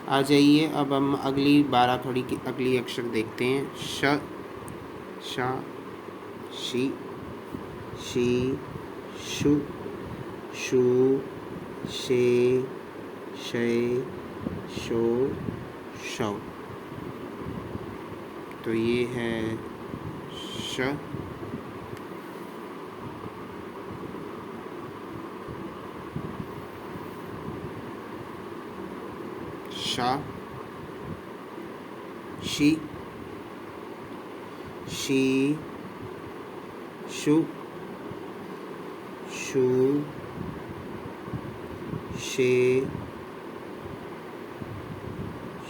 आ जाइए, अब हम अगली 12 खड़ी की अगली अक्षर देखते हैं। श, शा, शी, शी, शु, शू, शे, शय, शो, शौ। तो ये है श, शा, शी, शी, शु, शू, शे,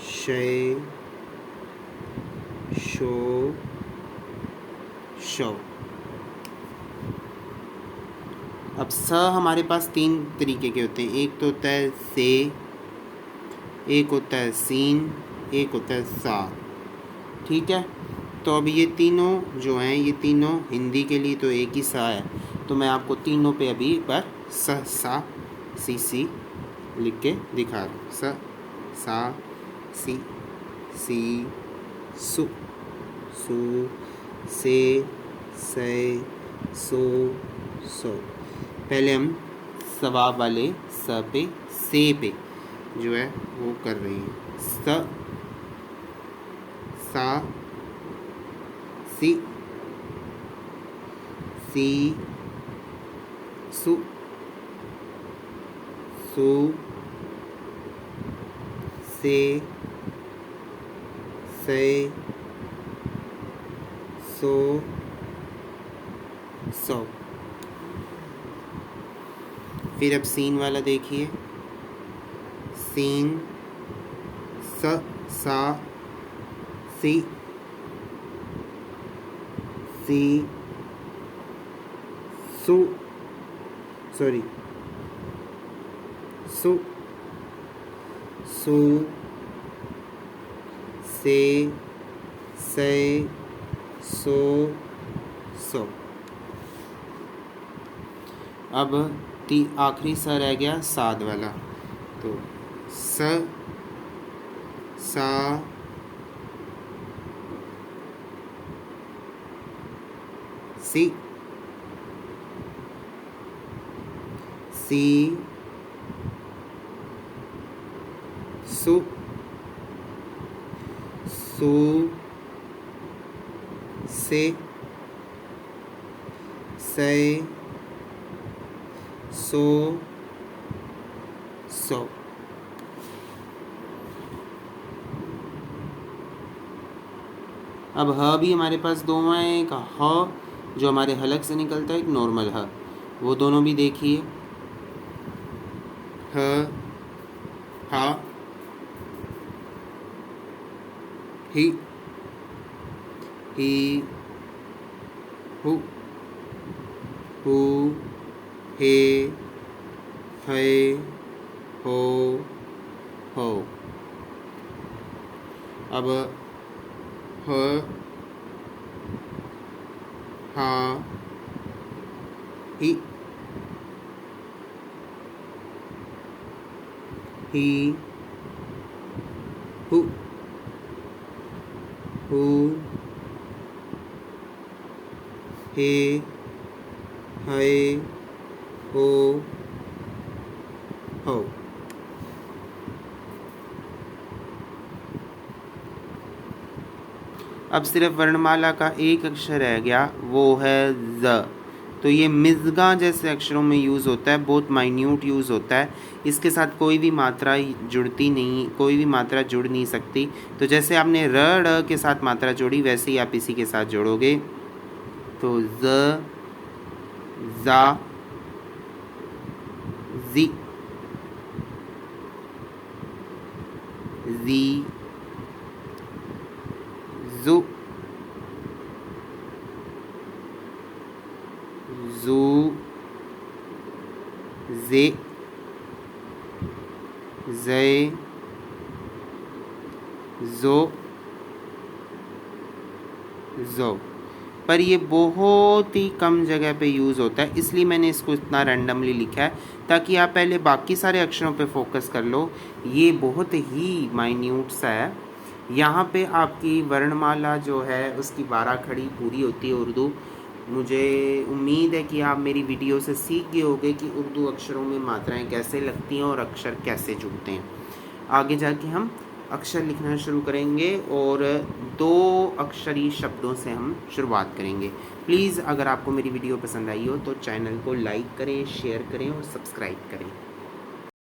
शय, शो, शौ। अब स हमारे पास 3 तरीके के होते हैं। एक तो होता है से, एक होता है सीन, एक होता है सा। ठीक है, तो अब ये तीनों जो हैं, ये तीनों हिंदी के लिए तो एक ही सा है। तो मैं आपको तीनों पे अभी एक बार स, सा, सी लिख के दिखा रहा हूँ। स, सा, सी, सु, सू, से, सो, सो। पहले हम सवा वाले स पे, से पे जो है वो कर रहे हैं। स, सा, सी, सु, सू, से, सो, सौ। फिर अब सीन वाला देखिए। सीन, स, सा, सी, सु, सॉरी, सु, सू, से, सो, सौ। अब आखिरी स रह गया साद वाला। तो स, सा, सी, सु, सू, से, सो, सौ। अब ह भी हमारे पास दो हैं। एक ह जो हमारे हलक से निकलता है, एक नॉर्मल ह। वो दोनों भी देखिए। ह, हा, ही, हु, हे, है, हो। अब ह, हा, ही, हु, हे, है, हो। अब सिर्फ वर्णमाला का एक अक्षर रह गया, वो है ज। तो ये मिज़गा जैसे अक्षरों में यूज़ होता है, बहुत माइन्यूट यूज़ होता है। इसके साथ कोई भी मात्रा जुड़ती नहीं, कोई भी मात्रा जुड़ नहीं सकती। तो जैसे आपने र ड़ के साथ मात्रा जोड़ी, वैसे ही आप इसी के साथ जोड़ोगे। तो ज, जा, जी, जु, जू, जे, जो, पर ये बहुत ही कम जगह पे यूज़ होता है, इसलिए मैंने इसको इतना रैंडमली लिखा है ताकि आप पहले बाकी सारे अक्षरों पे फोकस कर लो। ये बहुत ही माइन्यूट सा है। यहाँ पे आपकी वर्णमाला जो है उसकी 12 खड़ी पूरी होती है उर्दू। मुझे उम्मीद है कि आप मेरी वीडियो से सीख गए होंगे कि उर्दू अक्षरों में मात्राएं कैसे लगती हैं और अक्षर कैसे जुड़ते हैं। आगे जाके हम अक्षर लिखना शुरू करेंगे और 2 अक्षरी शब्दों से हम शुरुआत करेंगे। प्लीज़ अगर आपको मेरी वीडियो पसंद आई हो तो चैनल को लाइक करें, शेयर करें और सब्सक्राइब करें।